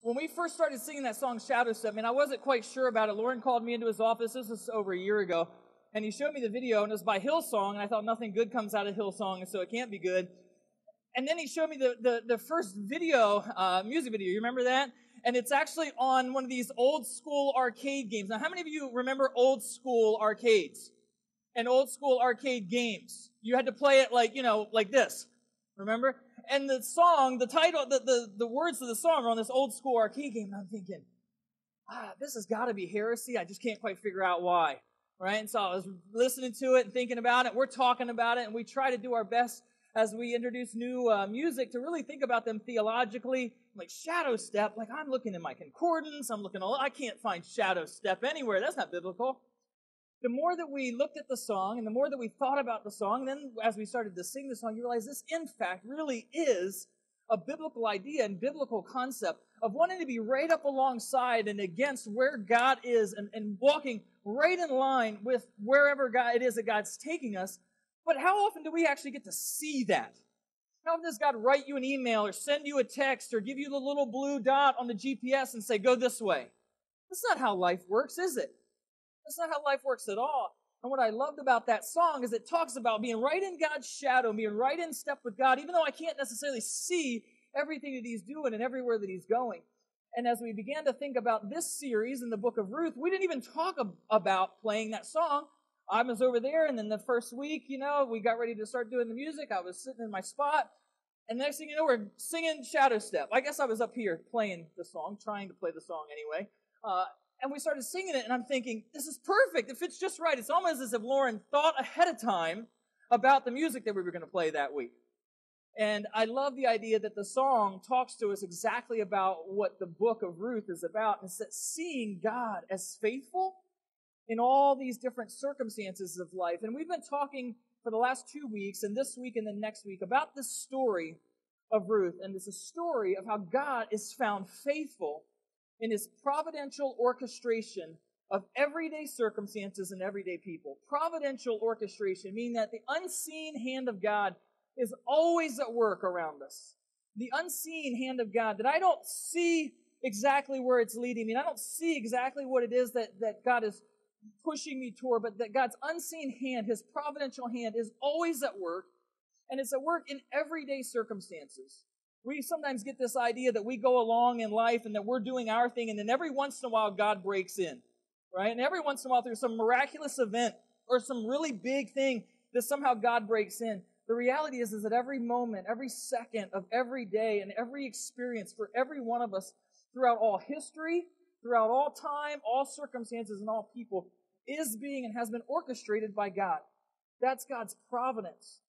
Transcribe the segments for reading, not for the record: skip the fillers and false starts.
when we first started singing that song, Shadow Step, man, I wasn't quite sure about it. Lauren called me into his office. This was over a year ago. And he showed me the video, and it was by Hillsong. And I thought nothing good comes out of Hillsong, and so it can't be good. And then he showed me the first video, music video. You remember that? And it's actually on one of these old school arcade games. Now, how many of you remember old school arcades and old school arcade games? You had to play it like this. Remember? And the song, the title, the words of the song are on this old school arcade game. And I'm thinking, this has got to be heresy. I just can't quite figure out why. Right? And so I was listening to it and thinking about it. We're talking about it, and we try to do our best as we introduce new music to really think about them theologically. Like shadow step, like I'm looking in my concordance, I can't find shadow step anywhere. That's not biblical. The more that we looked at the song and the more that we thought about the song, then as we started to sing the song, you realize this, in fact, really is a biblical idea and biblical concept of wanting to be right up alongside and against where God is and walking right in line with wherever it is that God's taking us. But how often do we actually get to see that? How often does God write you an email or send you a text or give you the little blue dot on the GPS and say, go this way? That's not how life works, is it? That's not how life works at all. And what I loved about that song is it talks about being right in God's shadow, being right in step with God, even though I can't necessarily see everything that He's doing and everywhere that He's going. And as we began to think about this series in the book of Ruth, we didn't even talk about playing that song. I was over there, and then the first week, we got ready to start doing the music. I was sitting in my spot, and next thing you know, we're singing Shadow Step. I guess I was up here playing the song, trying to play the song anyway. And we started singing it, and I'm thinking, this is perfect. It fits just right. It's almost as if Lauren thought ahead of time about the music that we were going to play that week. And I love the idea that the song talks to us exactly about what the book of Ruth is about. It's that seeing God as faithful in all these different circumstances of life. And we've been talking for the last 2 weeks, and this week and the next week, about this story of Ruth. And it's a story of how God is found faithful in His providential orchestration of everyday circumstances and everyday people. Providential orchestration, meaning that the unseen hand of God is always at work around us. The unseen hand of God that I don't see exactly where it's leading me. And I don't see exactly what it is that God is pushing me toward, but that God's unseen hand, His providential hand, is always at work, and it's at work in everyday circumstances. We sometimes get this idea that we go along in life and that we're doing our thing, and then every once in a while God breaks in, right? And every once in a while through some miraculous event or some really big thing that somehow God breaks in. The reality is that every moment, every second of every day and every experience for every one of us throughout all history, throughout all time, all circumstances, and all people is being and has been orchestrated by God. That's God's providence.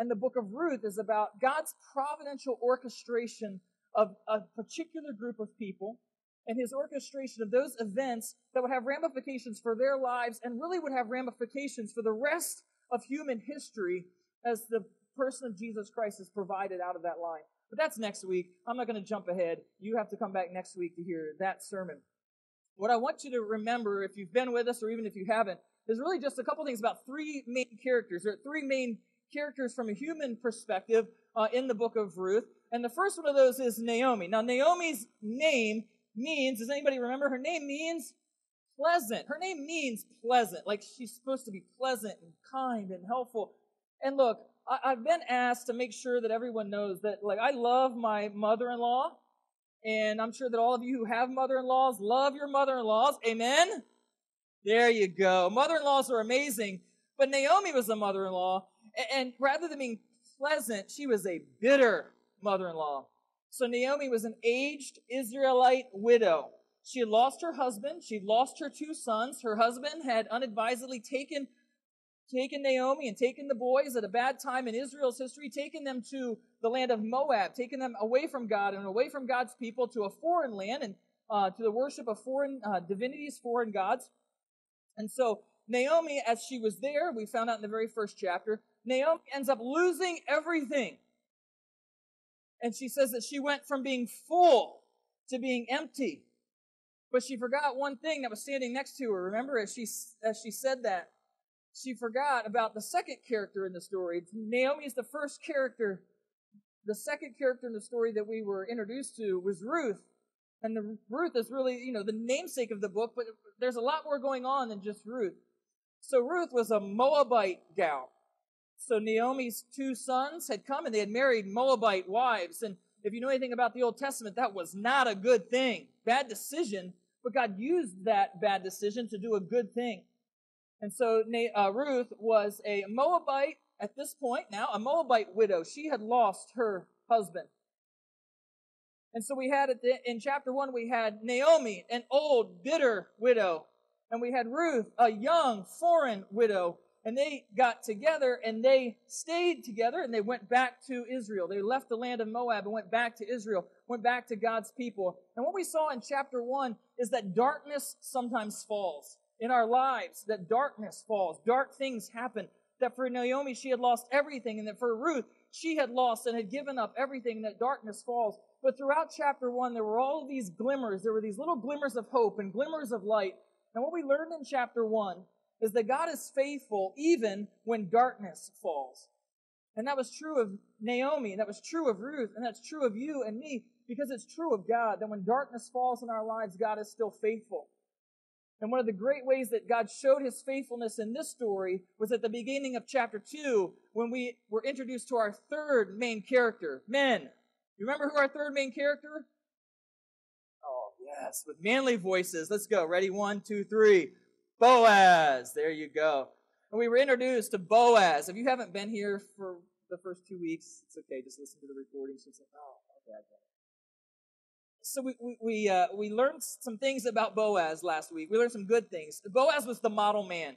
And the book of Ruth is about God's providential orchestration of a particular group of people and His orchestration of those events that would have ramifications for their lives and really would have ramifications for the rest of human history as the person of Jesus Christ is provided out of that line. But that's next week. I'm not going to jump ahead. You have to come back next week to hear that sermon. What I want you to remember, if you've been with us or even if you haven't, is really just a couple things about three main characters. There are three main characters from a human perspective in the book of Ruth. And the first one of those is Naomi. Now, Naomi's name means, does anybody remember? Her name means pleasant. Her name means pleasant. Like she's supposed to be pleasant and kind and helpful. And look, I've been asked to make sure that everyone knows that, like, I love my mother-in-law, and I'm sure that all of you who have mother-in-laws love your mother-in-laws. Amen? There you go. Mother-in-laws are amazing, but Naomi was a mother-in-law, and rather than being pleasant, she was a bitter mother-in-law. So Naomi was an aged Israelite widow. She had lost her husband. She'd lost her 2 sons. Her husband had unadvisedly taken Naomi and taken the boys at a bad time in Israel's history, taken them to the land of Moab, taken them away from God and away from God's people to a foreign land and to the worship of foreign divinities, foreign gods. And so Naomi, as she was there, we found out in the very first chapter, Naomi ends up losing everything. And she says that she went from being full to being empty. But she forgot one thing that was standing next to her. Remember, as she said that, she forgot about the second character in the story. Naomi is the first character. The second character in the story that we were introduced to was Ruth. And Ruth is really, the namesake of the book, but there's a lot more going on than just Ruth. So Ruth was a Moabite gal. So Naomi's two sons had come and they had married Moabite wives. And if you know anything about the Old Testament, that was not a good thing. Bad decision, but God used that bad decision to do a good thing. And so Ruth was a Moabite at this point now, a Moabite widow. She had lost her husband. And so we had in chapter 1, we had Naomi, an old, bitter widow. And we had Ruth, a young, foreign widow. And they got together and they stayed together and they went back to Israel. They left the land of Moab and went back to Israel, went back to God's people. And what we saw in chapter 1 is that darkness sometimes falls in our lives, that darkness falls. Dark things happen. That for Naomi, she had lost everything. And that for Ruth, she had lost and had given up everything, and that darkness falls. But throughout chapter 1, there were all of these glimmers. There were these little glimmers of hope and glimmers of light. And what we learned in chapter 1 is that God is faithful even when darkness falls. And that was true of Naomi, and that was true of Ruth, and that's true of you and me, because it's true of God, that when darkness falls in our lives, God is still faithful. And one of the great ways that God showed his faithfulness in this story was at the beginning of chapter 2, when we were introduced to our third main character, men. You remember who our third main character? Oh, yes, with manly voices. Let's go. Ready? 1, 2, 3. Boaz. There you go. And we were introduced to Boaz. If you haven't been here for the first 2 weeks, it's okay. Just listen to the recordings and say, oh, okay, I get it. So we learned some things about Boaz last week. We learned some good things. Boaz was the model man.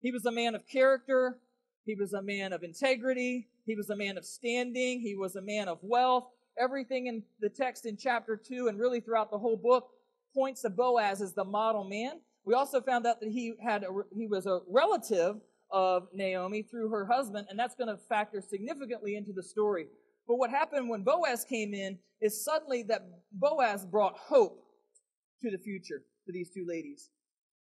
He was a man of character. He was a man of integrity. He was a man of standing. He was a man of wealth. Everything in the text in chapter 2 and really throughout the whole book points to Boaz as the model man. We also found out that he was a relative of Naomi through her husband, and that's going to factor significantly into the story. But what happened when Boaz came in is suddenly that Boaz brought hope to the future to these two ladies.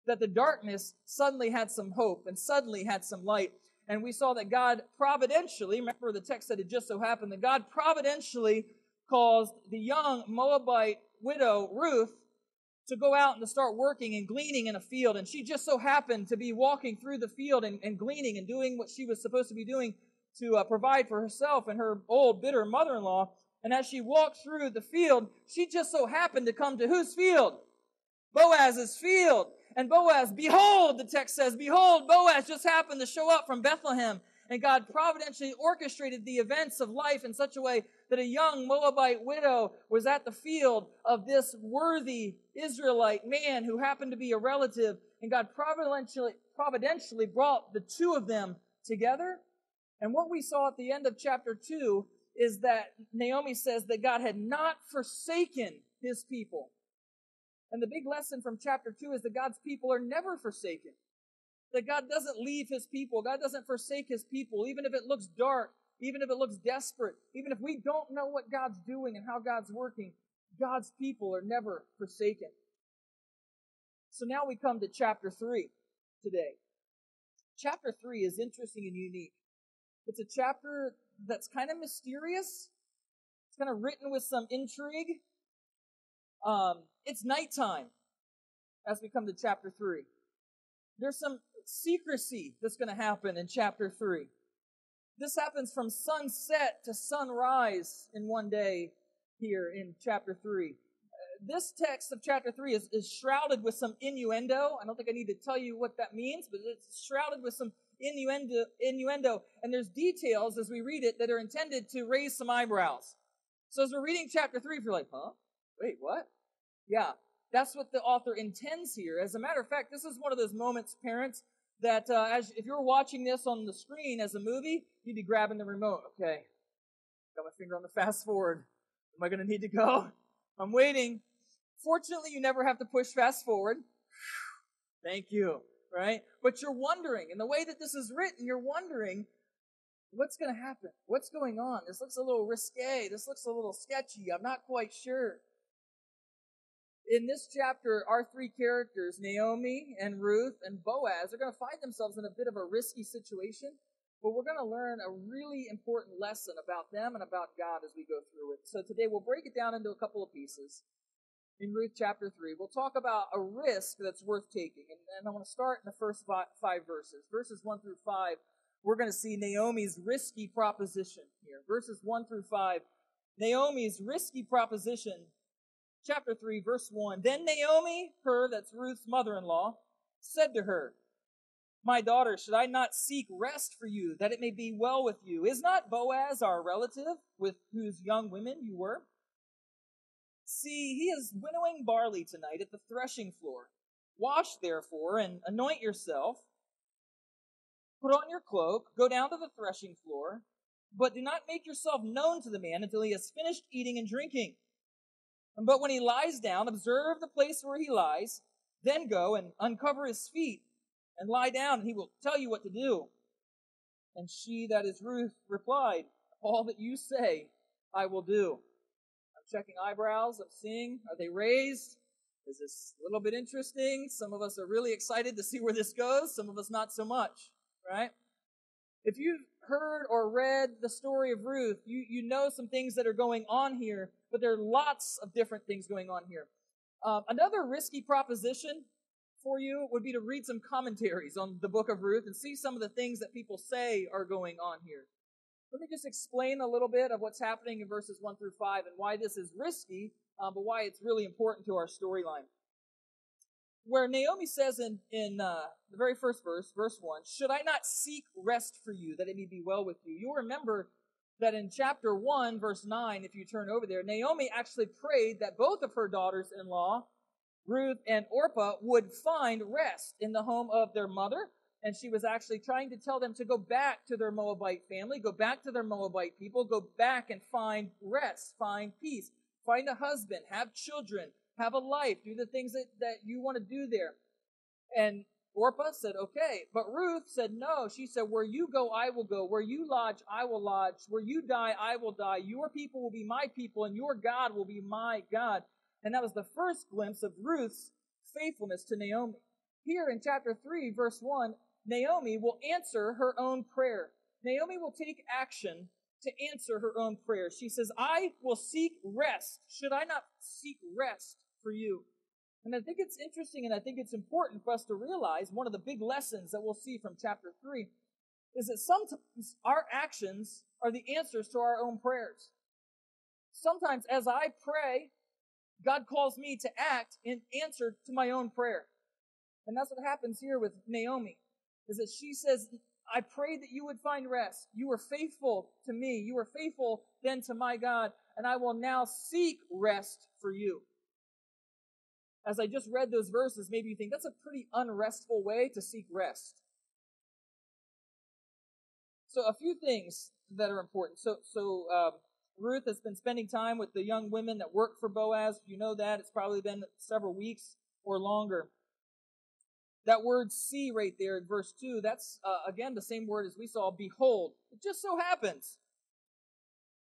That the darkness suddenly had some hope and suddenly had some light. And we saw that God providentially, remember the text said it just so happened, that God providentially caused the young Moabite widow, Ruth, to go out and to start working and gleaning in a field. And she just so happened to be walking through the field and gleaning and doing what she was supposed to be doing to provide for herself and her old, bitter mother-in-law. And as she walked through the field, she just so happened to come to whose field? Boaz's field. And Boaz, behold, the text says, behold, Boaz just happened to show up from Bethlehem. And God providentially orchestrated the events of life in such a way that a young Moabite widow was at the field of this worthy Israelite man who happened to be a relative. And God providentially brought the two of them together. And what we saw at the end of chapter 2 is that Naomi says that God had not forsaken his people. And the big lesson from chapter 2 is that God's people are never forsaken. That God doesn't leave his people. God doesn't forsake his people, even if it looks dark, even if it looks desperate, even if we don't know what God's doing and how God's working. God's people are never forsaken. So now we come to chapter 3 today. Chapter 3 is interesting and unique. It's a chapter that's kind of mysterious. It's kind of written with some intrigue. It's nighttime as we come to chapter 3. There's some secrecy that's going to happen in chapter 3. This happens from sunset to sunrise in one day here in chapter 3. This text of chapter 3 is shrouded with some innuendo. I don't think I need to tell you what that means, but it's shrouded with some innuendo. And there's details as we read it that are intended to raise some eyebrows. So as we're reading chapter 3, if you're like, huh? Wait, what? Yeah, that's what the author intends here. As a matter of fact, this is one of those moments, parents, that if you're watching this on the screen as a movie, you'd be grabbing the remote. Okay, got my finger on the fast forward. Am I going to need to go? I'm waiting. Fortunately, you never have to push fast forward. Thank you, right? But you're wondering, in the way that this is written, you're wondering, what's going to happen? What's going on? This looks a little risque. This looks a little sketchy. I'm not quite sure. In this chapter, our three characters, Naomi and Ruth and Boaz, are going to find themselves in a bit of a risky situation, but we're going to learn a really important lesson about them and about God as we go through it. So today we'll break it down into a couple of pieces. in Ruth chapter 3. We'll talk about a risk that's worth taking. And I want to start in the first five verses. Verses 1 through 5, we're going to see Naomi's risky proposition here. Verses 1 through 5, Naomi's risky proposition. Chapter 3, verse 1. Then Naomi, that's Ruth's mother-in-law, said to her, My daughter, should I not seek rest for you, that it may be well with you? Is not Boaz our relative, with whose young women you were? See, he is winnowing barley tonight at the threshing floor. Wash, therefore, and anoint yourself. Put on your cloak, go down to the threshing floor, but do not make yourself known to the man until he has finished eating and drinking. But when he lies down, observe the place where he lies, then go and uncover his feet and lie down, and he will tell you what to do. And she, that is Ruth, replied, All that you say, I will do. I'm checking eyebrows. I'm seeing, are they raised? Is this a little bit interesting? Some of us are really excited to see where this goes. Some of us not so much, right? If you've heard or read the story of Ruth, you know some things that are going on here, but there are lots of different things going on here. Another risky proposition for you would be to read some commentaries on the book of Ruth and see some of the things that people say are going on here. Let me just explain a little bit of what's happening in verses 1 through 5 and why this is risky, but why it's really important to our storyline. Where Naomi says in the very first verse, verse 1, Should I not seek rest for you, that it may be well with you? You'll remember that in chapter 1, verse 9, if you turn over there, Naomi actually prayed that both of her daughters-in-law, Ruth and Orpah, would find rest in the home of their mother. And she was actually trying to tell them to go back to their Moabite family, go back to their Moabite people, go back and find rest, find peace, find a husband, have children, have a life, do the things that you want to do there. And Orpah said, okay. But Ruth said, no. She said, where you go, I will go. Where you lodge, I will lodge. Where you die, I will die. Your people will be my people, and your God will be my God. And that was the first glimpse of Ruth's faithfulness to Naomi. Here in chapter 3, verse 1, Naomi will answer her own prayer. Naomi will take action to answer her own prayer. She says, I will seek rest. Should I not seek rest for you? And I think it's interesting and I think it's important for us to realize one of the big lessons that we'll see from chapter 3 is that sometimes our actions are the answers to our own prayers. Sometimes as I pray, God calls me to act in answer to my own prayer. And that's what happens here with Naomi, is that she says, I prayed that you would find rest. You were faithful to me. You were faithful then to my God, and I will now seek rest for you. As I just read those verses, maybe you think that's a pretty unrestful way to seek rest. So a few things that are important. Ruth has been spending time with the young women that work for Boaz. You know that. It's probably been several weeks or longer. That word see right there in verse 2, that's, again, the same word as we saw, behold. It just so happens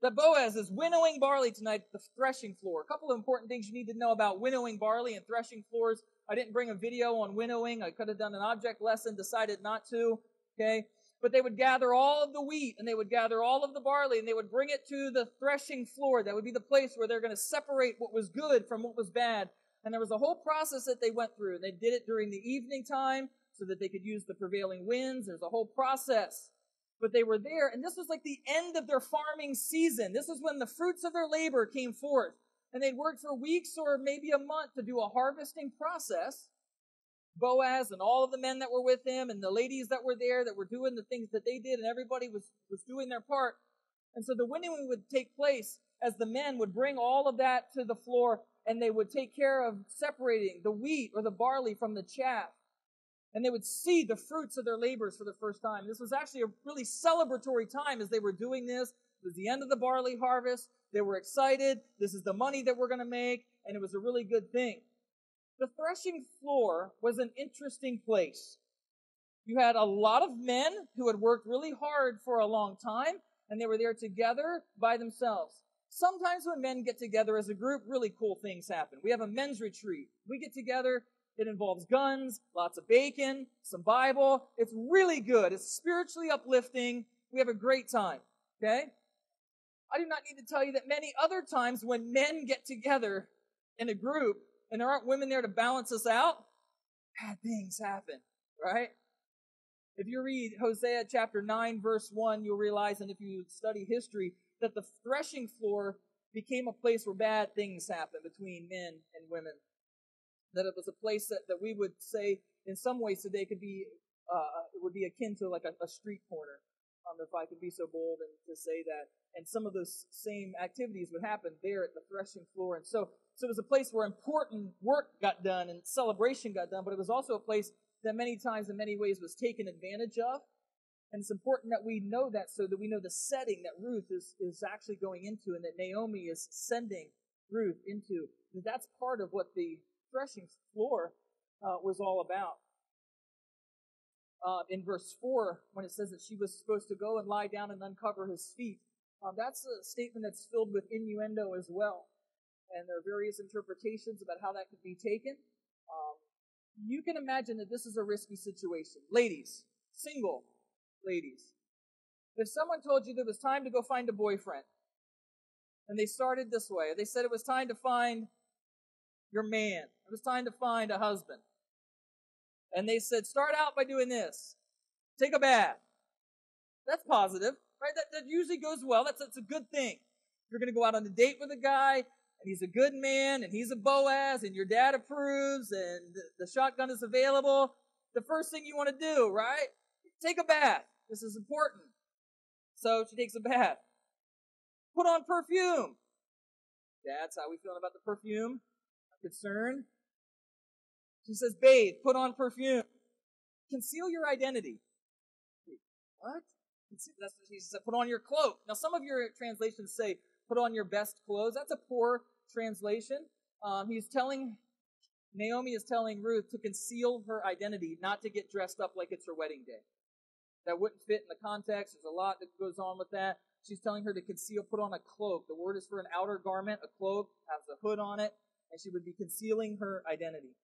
that Boaz is winnowing barley tonight at the threshing floor. A couple of important things you need to know about winnowing barley and threshing floors. I didn't bring a video on winnowing. I could have done an object lesson, decided not to, okay? But they would gather all of the wheat and they would gather all of the barley and they would bring it to the threshing floor. That would be the place where they're going to separate what was good from what was bad. And there was a whole process that they went through. They did it during the evening time so that they could use the prevailing winds. There's a whole process. But they were there, and this was like the end of their farming season. This was when the fruits of their labor came forth. And they'd worked for weeks or maybe a month to do a harvesting process. Boaz and all of the men that were with him and the ladies that were there that were doing the things that they did, and everybody was doing their part. And so the winnowing would take place as the men would bring all of that to the floor, and they would take care of separating the wheat or the barley from the chaff. And they would see the fruits of their labors for the first time. This was actually a really celebratory time as they were doing this. It was the end of the barley harvest. They were excited. This is the money that we're going to make. And it was a really good thing. The threshing floor was an interesting place. You had a lot of men who had worked really hard for a long time, and they were there together by themselves. Sometimes when men get together as a group, really cool things happen. We have a men's retreat. We get together. It involves guns, lots of bacon, some Bible. It's really good. It's spiritually uplifting. We have a great time, okay? I do not need to tell you that many other times when men get together in a group and there aren't women there to balance us out, bad things happen, right? If you read Hosea chapter 9, verse 1, you'll realize, and if you study history, that the threshing floor became a place where bad things happened between men and women. That it was a place that we would say, in some ways today, it would be akin to like a street corner, if I could be so bold and to say that. And some of those same activities would happen there at the threshing floor. And so it was a place where important work got done and celebration got done, but it was also a place that many times in many ways was taken advantage of. And it's important that we know that so that we know the setting that Ruth is actually going into and that Naomi is sending Ruth into. That's part of what the threshing floor was all about. In verse 4, when it says that she was supposed to go and lie down and uncover his feet, that's a statement that's filled with innuendo as well. And there are various interpretations about how that could be taken. You can imagine that this is a risky situation. Ladies, single ladies, if someone told you that it was time to go find a boyfriend, and they started this way, they said it was time to find your man, it was time to find a husband, and they said, start out by doing this, take a bath. That's positive, right? That usually goes well. That's a good thing. You're going to go out on a date with a guy, and he's a good man, and he's a Boaz, and your dad approves, and the shotgun is available. The first thing you want to do, right? Take a bath. This is important. So she takes a bath. Put on perfume. That's how we feel about the perfume. I'm concerned. She says, bathe, put on perfume. Conceal your identity. Wait, what? That's what she said. Put on your cloak. Now, some of your translations say, put on your best clothes. That's a poor translation. Naomi is telling Ruth to conceal her identity, not to get dressed up like it's her wedding day. That wouldn't fit in the context. There's a lot that goes on with that. She's telling her to conceal, put on a cloak. The word is for an outer garment. A cloak has a hood on it, and she would be concealing her identity.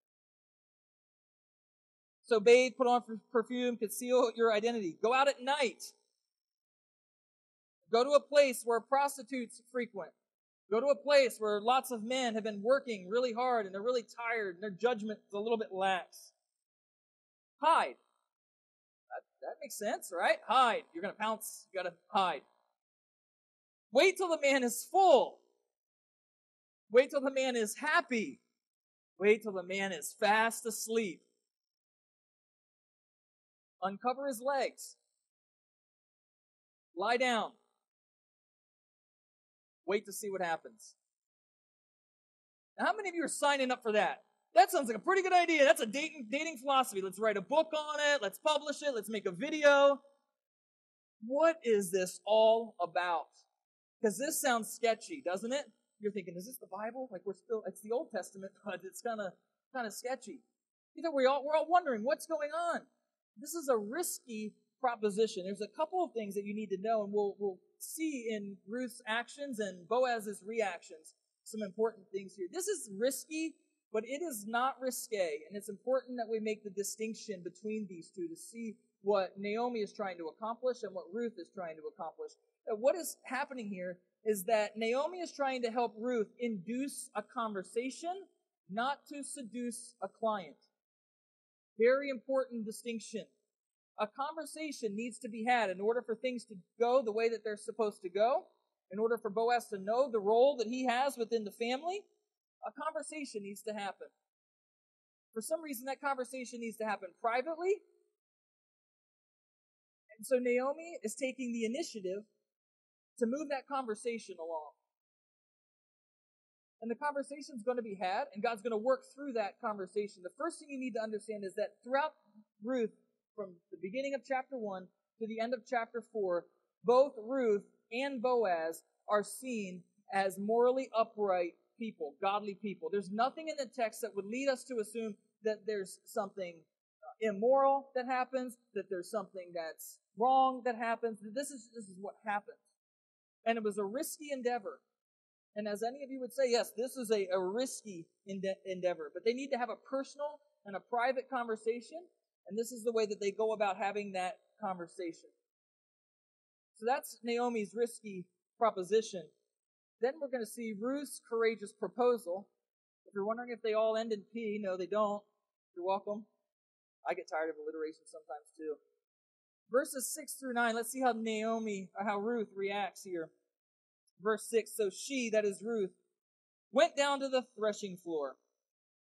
So bathe, put on perfume, conceal your identity. Go out at night. Go to a place where prostitutes frequent. Go to a place where lots of men have been working really hard and they're really tired and their judgment is a little bit lax. Hide. That makes sense, right? Hide. You're going to pounce. You got to hide. Wait till the man is full. Wait till the man is happy. Wait till the man is fast asleep. Uncover his legs. Lie down. Wait to see what happens. Now, how many of you are signing up for that? That sounds like a pretty good idea. That's a dating philosophy. Let's write a book on it. Let's publish it. Let's make a video. What is this all about? Because this sounds sketchy, doesn't it? You're thinking, is this the Bible? Like it's the Old Testament, but it's kind of sketchy. You know, we're all wondering what's going on. This is a risky proposition. There's a couple of things that you need to know, and we'll see in Ruth's actions and Boaz's reactions some important things here. This is risky, but it is not risque, and it's important that we make the distinction between these two to see what Naomi is trying to accomplish and what Ruth is trying to accomplish. What is happening here is that Naomi is trying to help Ruth induce a conversation, not to seduce a client. Very important distinction. A conversation needs to be had in order for things to go the way that they're supposed to go, in order for Boaz to know the role that he has within the family. A conversation needs to happen. For some reason, that conversation needs to happen privately. And so Naomi is taking the initiative to move that conversation along. And the conversation is going to be had, and God's going to work through that conversation. The first thing you need to understand is that throughout Ruth, from the beginning of chapter 1 to the end of chapter 4, both Ruth and Boaz are seen as morally upright people, godly people. There's nothing in the text that would lead us to assume that there's something immoral that happens, that there's something that's wrong that happens. This is what happens. And it was a risky endeavor. And as any of you would say, yes, this is a risky endeavor. But they need to have a personal and a private conversation. And this is the way that they go about having that conversation. So that's Naomi's risky proposition. Then we're going to see Ruth's courageous proposal. you're wondering if they all end in P, no, they don't. You're welcome. I get tired of alliteration sometimes too. Verses 6 through 9, let's see how Ruth reacts here. Verse 6, so she, that is Ruth, went down to the threshing floor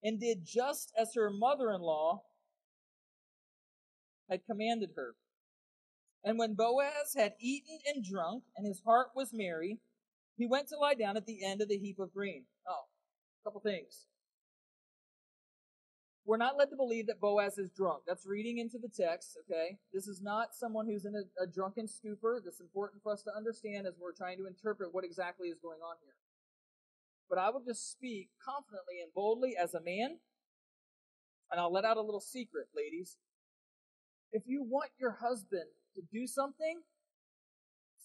and did just as her mother-in-law had commanded her. And when Boaz had eaten and drunk, and his heart was merry, he went to lie down at the end of the heap of grain. Oh, a couple things. We're not led to believe that Boaz is drunk. That's reading into the text, okay? This is not someone who's in a drunken stupor. That's important for us to understand as we're trying to interpret what exactly is going on here. But I will just speak confidently and boldly as a man, and I'll let out a little secret, ladies. If you want your husband to do something,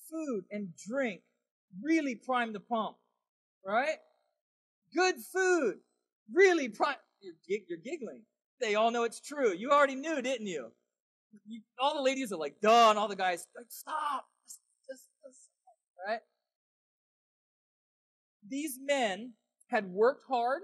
food and drink really prime the pump, right? Good food really prime. You're giggling. They all know it's true. You already knew, didn't you? All the ladies are like, duh, and all the guys, like, stop. Just, right? These men had worked hard.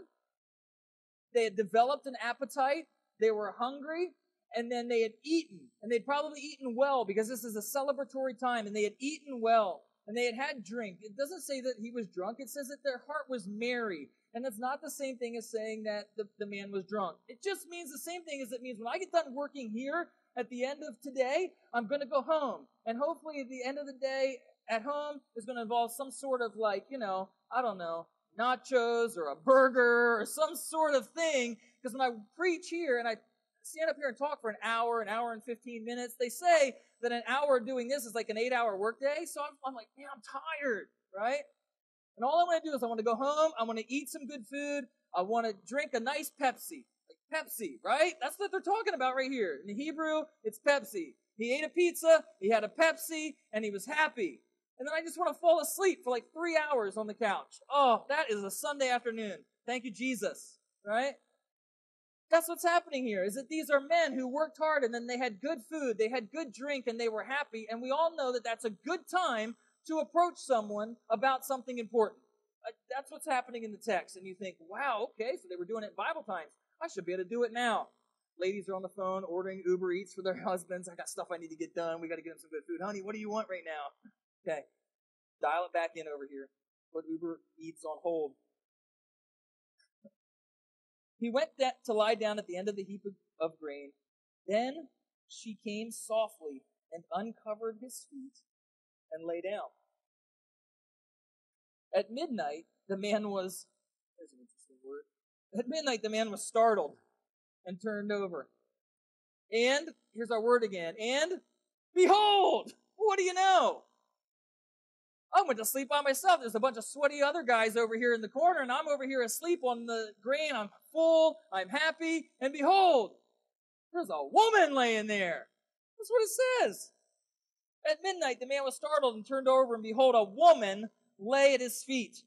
They had developed an appetite. They were hungry. And then they had eaten. And they'd probably eaten well because this is a celebratory time. And they had eaten well. And they had drink. It doesn't say that he was drunk. It says that their heart was merry. And that's not the same thing as saying that the man was drunk. It just means the same thing as it means when I get done working here at the end of today, I'm going to go home. And hopefully at the end of the day at home is going to involve some sort of nachos or a burger or some sort of thing. Because when I preach here and I stand up here and talk for an hour and 15 minutes, they say that an hour doing this is like an 8-hour workday. So I'm like, man, I'm tired, right? And all I want to do is I want to go home. I want to eat some good food. I want to drink a nice Pepsi. Like Pepsi, right? That's what they're talking about right here. In the Hebrew, it's Pepsi. He ate a pizza, he had a Pepsi, and he was happy. And then I just want to fall asleep for like 3 hours on the couch. Oh, that is a Sunday afternoon. Thank you, Jesus, right? That's what's happening here, is that these are men who worked hard and then they had good food, they had good drink, and they were happy. And we all know that that's a good time to approach someone about something important. That's what's happening in the text. And you think, wow, okay, so they were doing it in Bible times. I should be able to do it now. Ladies are on the phone ordering Uber Eats for their husbands. I got stuff I need to get done. We got to get them some good food. Honey, what do you want right now? Okay, dial it back in over here. Put Uber Eats on hold. He went to lie down at the end of the heap of grain. Then she came softly and uncovered his feet and lay down. At midnight, the man was, there's an interesting word. At midnight, the man was startled and turned over. And, here's our word again, and behold, what do you know? I went to sleep by myself. There's a bunch of sweaty other guys over here in the corner, and I'm over here asleep on the grain. I'm full, I'm happy, and behold, there's a woman laying there. That's what it says. At midnight, the man was startled and turned over, and behold, a woman lay at his feet.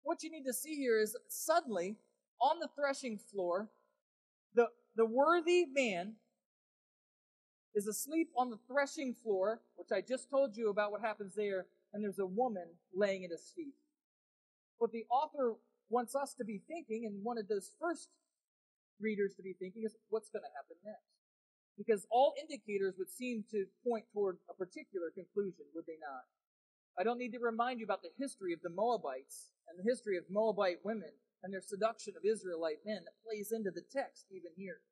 What you need to see here is suddenly, on the threshing floor, the worthy man is asleep on the threshing floor, which I just told you about what happens there, and there's a woman laying at his feet. What the author wants us to be thinking, and wanted those first readers to be thinking, is what's going to happen next. Because all indicators would seem to point toward a particular conclusion, would they not? I don't need to remind you about the history of the Moabites and the history of Moabite women and their seduction of Israelite men that plays into the text even here.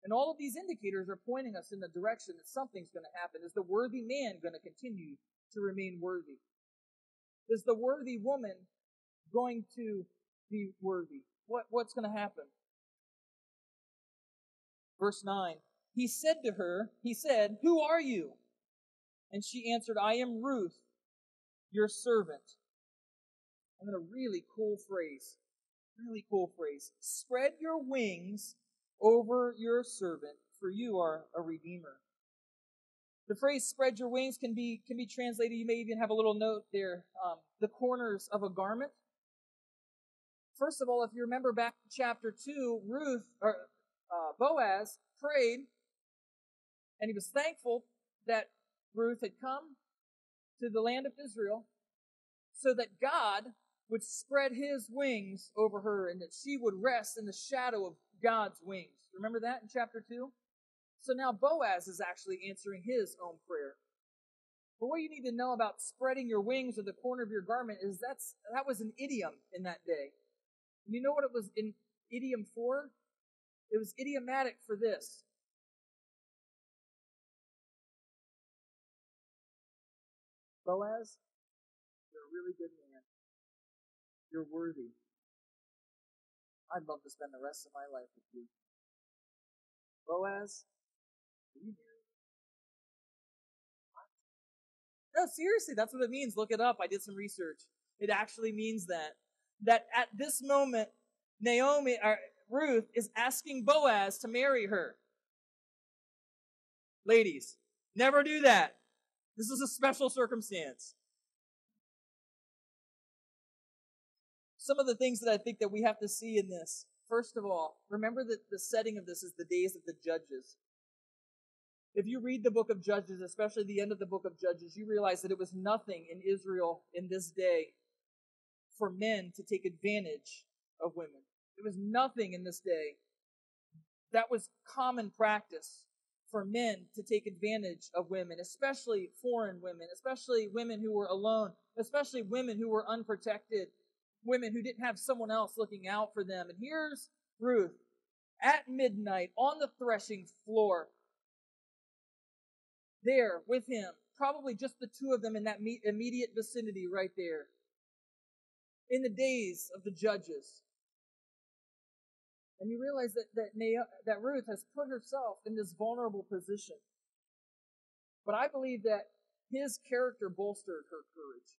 And all of these indicators are pointing us in the direction that something's going to happen. Is the worthy man going to continue to remain worthy? Is the worthy woman going to be worthy? What's going to happen? Verse 9. He said, "Who are you?" And she answered, "I am Ruth, your servant." And then a really cool phrase. "Spread your wings over your servant, for you are a redeemer." The phrase "spread your wings" can be translated. You may even have a little note there. The corners of a garment. First of all, if you remember back to chapter 2, Boaz prayed, and he was thankful that Ruth had come to the land of Israel so that God would spread his wings over her and that she would rest in the shadow of God's wings. Remember that in chapter 2? So now Boaz is actually answering his own prayer. But what you need to know about spreading your wings or the corner of your garment is that was an idiom in that day. And you know what it was an idiom for? It was idiomatic for this. Boaz, you're a really good man. You're worthy. I'd love to spend the rest of my life with you. Boaz, will you marry me? No, seriously, that's what it means. Look it up. I did some research. It actually means that. That at this moment, Ruth is asking Boaz to marry her. Ladies, never do that. This is a special circumstance. Some of the things that I think that we have to see in this. First of all, remember that the setting of this is the days of the judges. If you read the book of Judges, especially the end of the book of Judges, you realize that it was nothing in Israel in this day for men to take advantage of women. It was nothing in this day. That was common practice for men to take advantage of women, especially foreign women, especially women who were alone, especially women who were unprotected, women who didn't have someone else looking out for them. And here's Ruth at midnight on the threshing floor, there with him, probably just the two of them in that immediate vicinity right there. In the days of the judges. And you realize that Ruth has put herself in this vulnerable position. But I believe that his character bolstered her courage.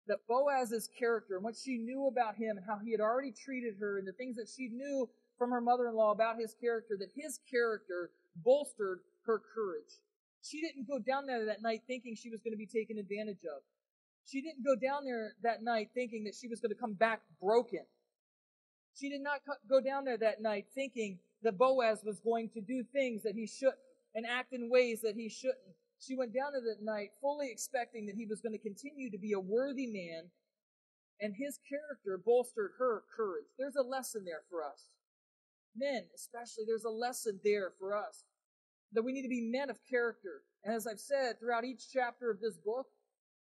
That Boaz's character and what she knew about him and how he had already treated her and the things that she knew from her mother-in-law about his character, that his character bolstered her courage. She didn't go down there that night thinking she was going to be taken advantage of. She didn't go down there that night thinking that she was going to come back broken. She did not go down there that night thinking that Boaz was going to do things that he shouldn't and act in ways that he shouldn't. She went down there that night fully expecting that he was going to continue to be a worthy man, and his character bolstered her courage. There's a lesson there for us. Men, especially, there's a lesson there for us. That we need to be men of character. And as I've said throughout each chapter of this book,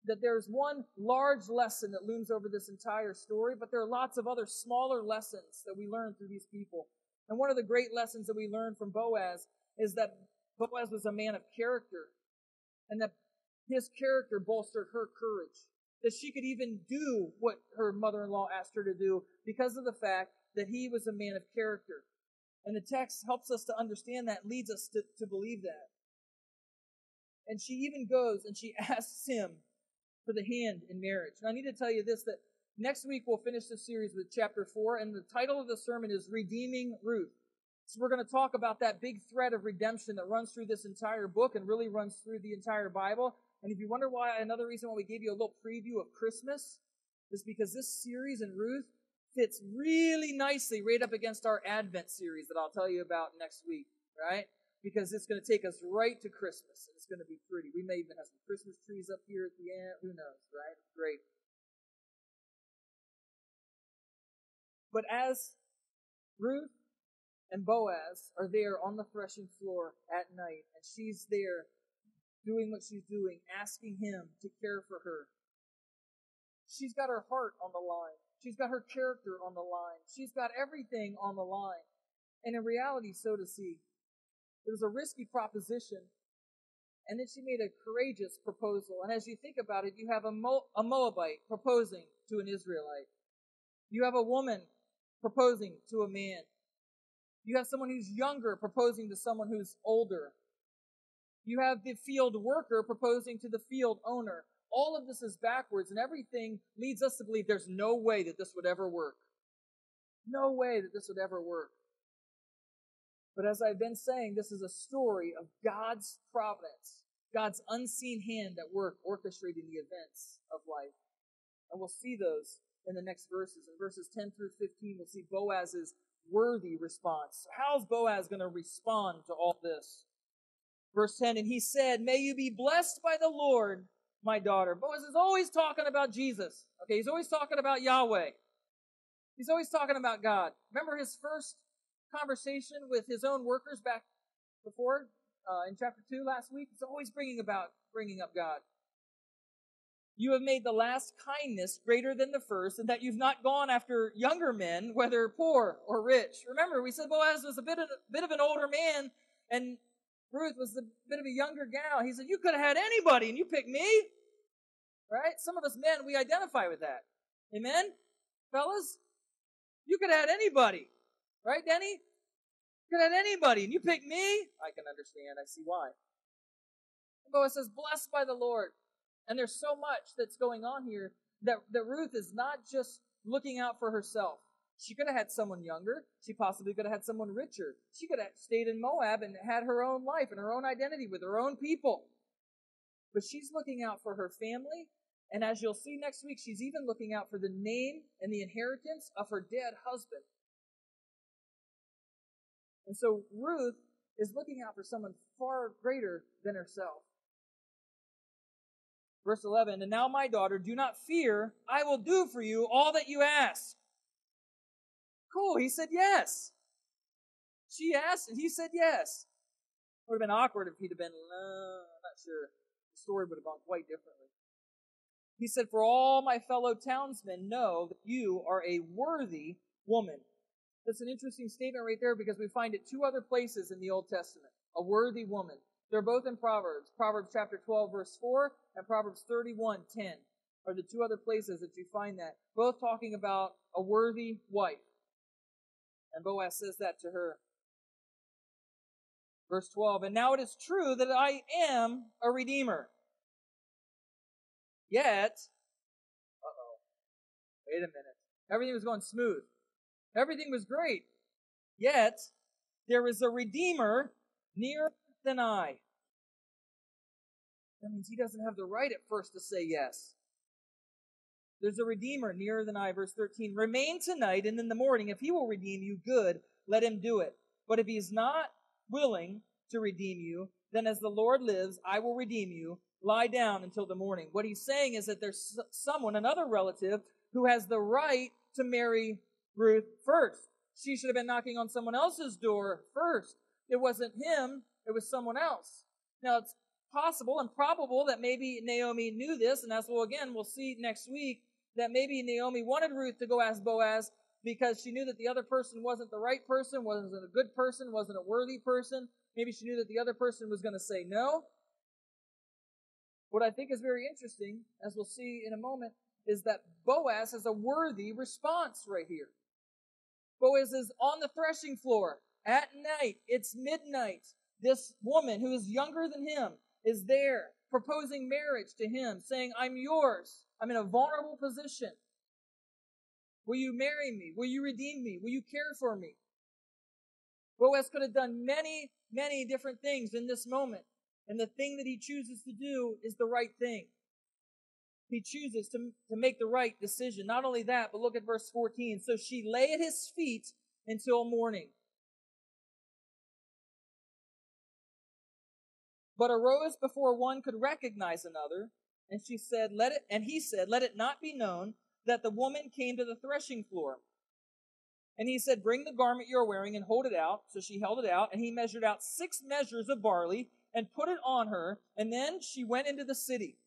that there's one large lesson that looms over this entire story, but there are lots of other smaller lessons that we learn through these people. And one of the great lessons that we learn from Boaz is that Boaz was a man of character, and that his character bolstered her courage. That she could even do what her mother-in-law asked her to do because of the fact that he was a man of character. And the text helps us to understand that, leads us to believe that. And she even goes and she asks him for the hand in marriage. And I need to tell you this, that next week we'll finish this series with chapter 4, and the title of the sermon is Redeeming Ruth. So we're going to talk about that big thread of redemption that runs through this entire book and really runs through the entire Bible. And if you wonder why, another reason why we gave you a little preview of Christmas is because this series in Ruth fits really nicely right up against our Advent series that I'll tell you about next week, right? Because it's going to take us right to Christmas, and it's going to be pretty. We may even have some Christmas trees up here at the end. Who knows, right? Great. But as Ruth and Boaz are there on the threshing floor at night, and she's there doing what she's doing, asking him to care for her, she's got her heart on the line. She's got her character on the line. She's got everything on the line. And in reality, so to see. It was a risky proposition. And then she made a courageous proposal. And as you think about it, you have a Moabite proposing to an Israelite. You have a woman proposing to a man. You have someone who's younger proposing to someone who's older. You have the field worker proposing to the field owner. All of this is backwards, and everything leads us to believe there's no way that this would ever work. No way that this would ever work. But as I've been saying, this is a story of God's providence, God's unseen hand at work orchestrating the events of life. And we'll see those in the next verses. In verses 10 through 15, we'll see Boaz's worthy response. So how's Boaz going to respond to all this? Verse 10, and he said, "May you be blessed by the Lord, my daughter. Boaz is always talking about Jesus. Okay, he's always talking about Yahweh. He's always talking about God. Remember his first conversation with his own workers back before in chapter 2 last week? He's always bringing up God. You have made the last kindness greater than the first, and that you've not gone after younger men, whether poor or rich. Remember, we said Boaz was a bit of an older man, and Ruth was a bit of a younger gal. He said, you could have had anybody, and you picked me. Right? Some of us men, we identify with that. Amen? Fellas? You could have had anybody. Right, Denny? You could have had anybody, and you picked me? I can understand. I see why. And Boaz says, blessed by the Lord. And there's so much that's going on here that Ruth is not just looking out for herself. She could have had someone younger. She possibly could have had someone richer. She could have stayed in Moab and had her own life and her own identity with her own people. But she's looking out for her family. And as you'll see next week, she's even looking out for the name and the inheritance of her dead husband. And so Ruth is looking out for someone far greater than herself. Verse 11, and now my daughter, do not fear. I will do for you all that you ask. Cool, he said yes. She asked and he said yes. It would have been awkward if he'd have been, I'm not sure. The story would have gone quite differently. He said, for all my fellow townsmen know that you are a worthy woman. That's an interesting statement right there because we find it two other places in the Old Testament. A worthy woman. They're both in Proverbs. Proverbs chapter 12 verse 4 and Proverbs 31:10 are the two other places that you find that. Both talking about a worthy wife. And Boaz says that to her. Verse 12, and now it is true that I am a redeemer. Yet, wait a minute. Everything was going smooth. Everything was great. Yet, there is a redeemer nearer than I. That means he doesn't have the right at first to say yes. There's a redeemer nearer than I. Verse 13, remain tonight, and in the morning, if he will redeem you, good, let him do it. But if he is not willing to redeem you, then as the Lord lives, I will redeem you. Lie down until the morning. What he's saying is that there's someone, another relative, who has the right to marry Ruth first. She should have been knocking on someone else's door first. It wasn't him, it was someone else. Now, it's possible and probable that maybe Naomi knew this, and as well, again, we'll see next week, that maybe Naomi wanted Ruth to go ask Boaz because she knew that the other person wasn't the right person, wasn't a good person, wasn't a worthy person. Maybe she knew that the other person was going to say no. What I think is very interesting, as we'll see in a moment, is that Boaz has a worthy response right here. Boaz is on the threshing floor at night. It's midnight. This woman who is younger than him is there proposing marriage to him, saying, I'm yours. I'm in a vulnerable position. Will you marry me? Will you redeem me? Will you care for me? Boaz could have done many, many different things in this moment. And the thing that he chooses to do is the right thing. He chooses to make the right decision. Not only that, but look at verse 14. So she lay at his feet until morning. But arose before one could recognize another, and he said, let it not be known that the woman came to the threshing floor. And he said, bring the garment you're wearing and hold it out. So she held it out, and he measured out 6 measures of barley and put it on her, and then she went into the city.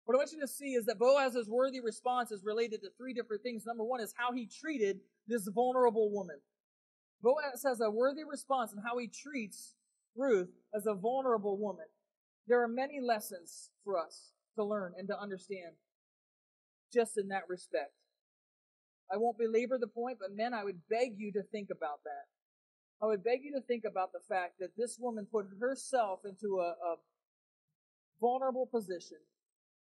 What I want you to see is that Boaz's worthy response is related to 3 different things. Number 1 is how he treated this vulnerable woman. Boaz has a worthy response in how he treats Ruth as a vulnerable woman. There are many lessons for us to learn and to understand just in that respect. I won't belabor the point, but men, I would beg you to think about that. I would beg you to think about the fact that this woman put herself into a vulnerable position.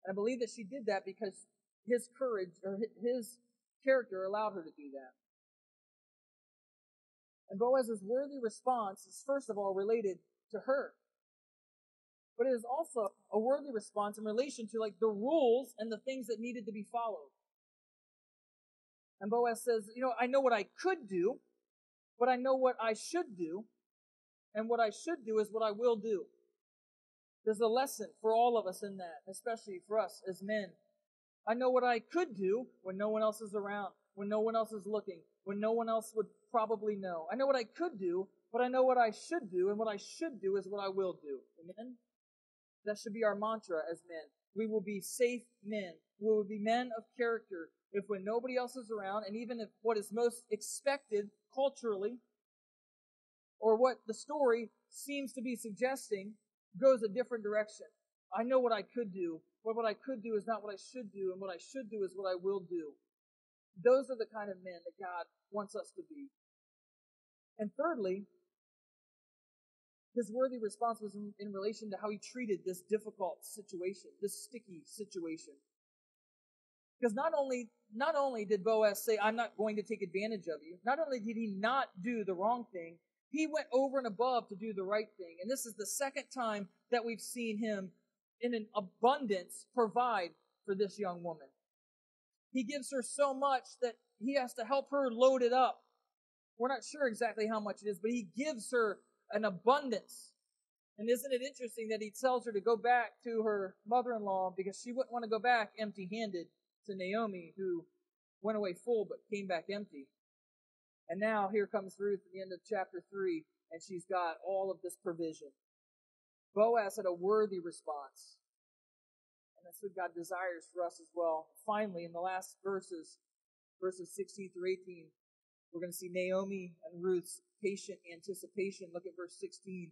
And I believe that she did that because his courage or his character allowed her to do that. And Boaz's worthy response is first of all related to her. But it is also a worthy response in relation to like the rules and the things that needed to be followed. And Boaz says, I know what I could do, but I know what I should do. And what I should do is what I will do. There's a lesson for all of us in that, especially for us as men. I know what I could do when no one else is around, when no one else is looking, when no one else would probably know. I know what I could do, but I know what I should do, and what I should do is what I will do. Amen? That should be our mantra as men. We will be safe men. We will be men of character if when nobody else is around, and even if what is most expected culturally, or what the story seems to be suggesting, goes a different direction. I know what I could do, but what I could do is not what I should do, and what I should do is what I will do. Those are the kind of men that God wants us to be. And thirdly, his worthy response was in relation to how he treated this difficult situation, this sticky situation. Because not only did Boaz say, I'm not going to take advantage of you, not only did he not do the wrong thing, he went over and above to do the right thing. And this is the second time that we've seen him in an abundance provide for this young woman. He gives her so much that he has to help her load it up. We're not sure exactly how much it is, but he gives her an abundance. And isn't it interesting that he tells her to go back to her mother-in-law because she wouldn't want to go back empty-handed to Naomi, who went away full but came back empty. And now here comes Ruth at the end of chapter 3, and she's got all of this provision. Boaz had a worthy response. And that's what God desires for us as well. Finally, in the last verses 16 through 18, we're going to see Naomi and Ruth's patient anticipation. Look at verse 16.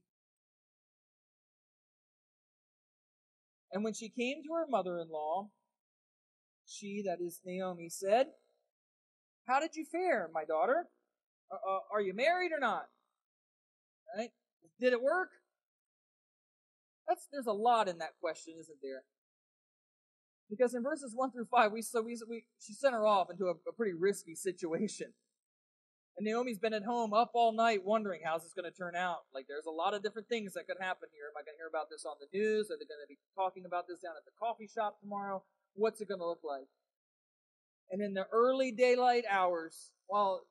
And when she came to her mother-in-law, she, that is Naomi, said, How did you fare, my daughter? Are you married or not? Right? Did it work? There's a lot in that question, isn't there? Because in verses 1 through 5, she sent her off into a pretty risky situation. And Naomi's been at home up all night wondering, how's this going to turn out? Like, there's a lot of different things that could happen here. Am I going to hear about this on the news? Are they going to be talking about this down at the coffee shop tomorrow? What's it going to look like? And in the early daylight hours, while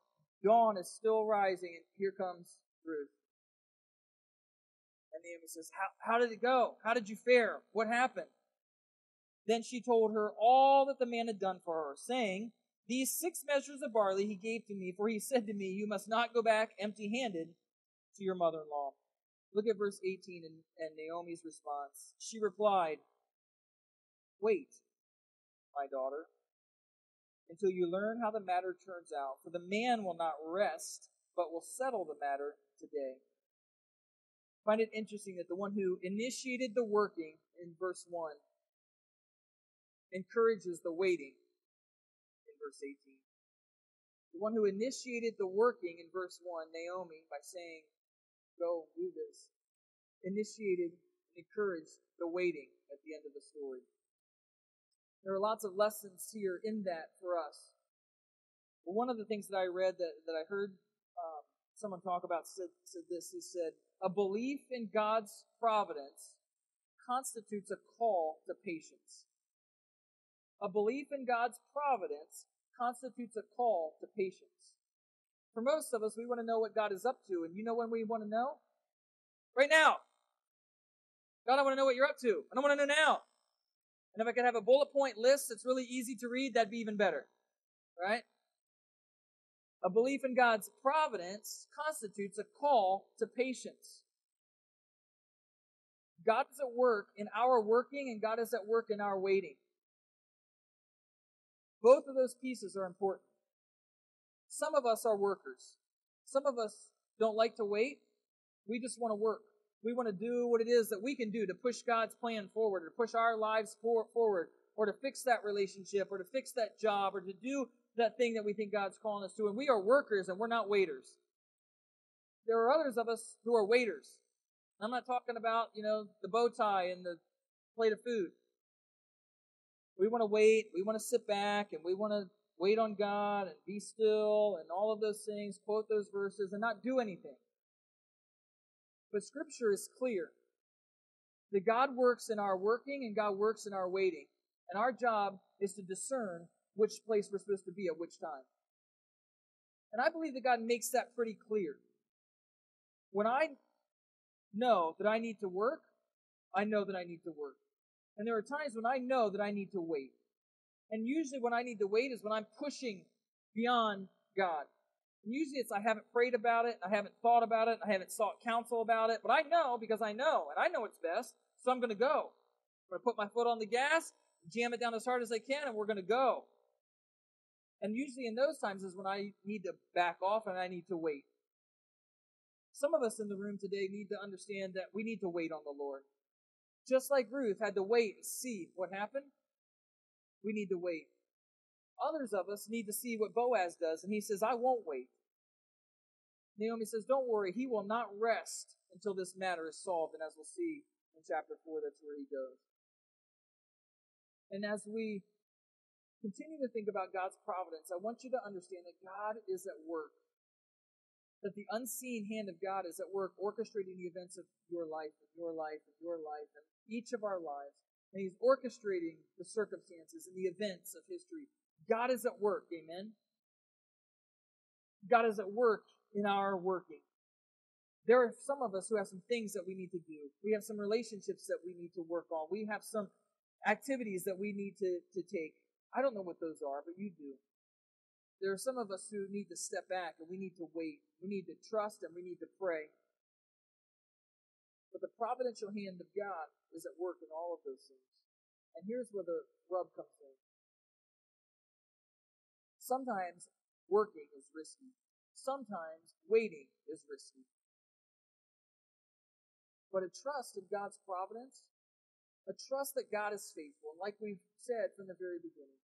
dawn is still rising, and here comes Ruth. And Naomi says, how did it go? How did you fare? What happened? Then she told her all that the man had done for her, saying, These 6 measures of barley he gave to me, for he said to me, You must not go back empty-handed to your mother-in-law. Look at verse 18 and Naomi's response. She replied, Wait, my daughter, until you learn how the matter turns out, for the man will not rest, but will settle the matter today. I find it interesting that the one who initiated the working in verse 1 encourages the waiting in verse 18. The one who initiated the working in verse 1, Naomi, by saying, Go do this, initiated and encouraged the waiting at the end of the story. There are lots of lessons here in that for us. But one of the things that I read that I heard someone talk about said this. He said, a belief in God's providence constitutes a call to patience. A belief in God's providence constitutes a call to patience. For most of us, we want to know what God is up to. And you know when we want to know? Right now. God, I want to know what you're up to. And I want to know now. And if I could have a bullet point list that's really easy to read, that'd be even better. Right? A belief in God's providence constitutes a call to patience. God is at work in our working, and God is at work in our waiting. Both of those pieces are important. Some of us are workers. Some of us don't like to wait. We just want to work. We want to do what it is that we can do to push God's plan forward, or push our lives forward, or to fix that relationship, or to fix that job, or to do that thing that we think God's calling us to. And we are workers, and we're not waiters. There are others of us who are waiters. I'm not talking about, the bow tie and the plate of food. We want to wait, we want to sit back, and we want to wait on God and be still and all of those things, quote those verses, and not do anything. But Scripture is clear that God works in our working and God works in our waiting. And our job is to discern which place we're supposed to be at which time. And I believe that God makes that pretty clear. When I know that I need to work, I know that I need to work. And there are times when I know that I need to wait. And usually when I need to wait is when I'm pushing beyond God. And usually it's I haven't prayed about it, I haven't thought about it, I haven't sought counsel about it, but I know because I know, and I know it's best, so I'm going to go. I'm going to put my foot on the gas, jam it down as hard as I can, and we're going to go. And usually in those times is when I need to back off and I need to wait. Some of us in the room today need to understand that we need to wait on the Lord. Just like Ruth had to wait and see what happened, we need to wait. Others of us need to see what Boaz does, and he says, I won't wait. Naomi says, don't worry, he will not rest until this matter is solved, and as we'll see in chapter 4, that's where he goes. And as we continue to think about God's providence, I want you to understand that God is at work. That the unseen hand of God is at work orchestrating the events of your life, and your life, and your life, and each of our lives. And he's orchestrating the circumstances and the events of history. God is at work, amen? God is at work in our working. There are some of us who have some things that we need to do. We have some relationships that we need to work on. We have some activities that we need to take. I don't know what those are, but you do. There are some of us who need to step back and we need to wait. We need to trust and we need to pray. But the providential hand of God is at work in all of those things. And here's where the rub comes in. Sometimes working is risky. Sometimes waiting is risky. But a trust in God's providence, a trust that God is faithful, like we've said from the very beginning,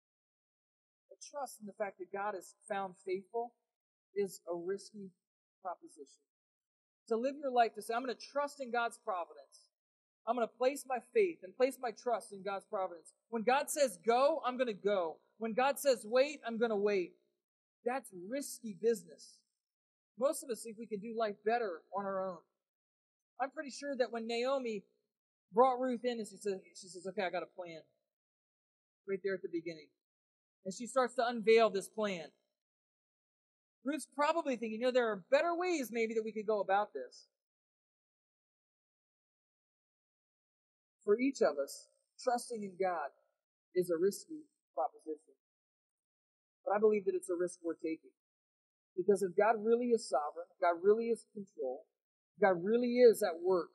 a trust in the fact that God is found faithful is a risky proposition. To live your life to say, I'm going to trust in God's providence. I'm going to place my faith and place my trust in God's providence. When God says go, I'm going to go. When God says wait, I'm going to wait. That's risky business. Most of us think we can do life better on our own. I'm pretty sure that when Naomi brought Ruth in and she says, okay, I got a plan. Right there at the beginning. And she starts to unveil this plan. Ruth's probably thinking, there are better ways maybe that we could go about this. For each of us, trusting in God is a risky proposition. But I believe that it's a risk we're taking. Because if God really is sovereign, God really is in control, God really is at work,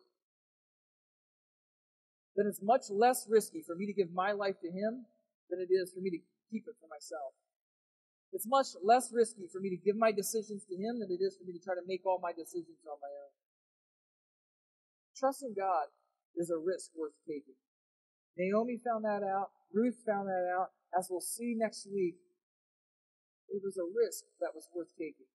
then it's much less risky for me to give my life to Him than it is for me to keep it for myself. It's much less risky for me to give my decisions to Him than it is for me to try to make all my decisions on my own. Trusting God is a risk worth taking. Naomi found that out. Ruth found that out. As we'll see next week, it was a risk that was worth taking.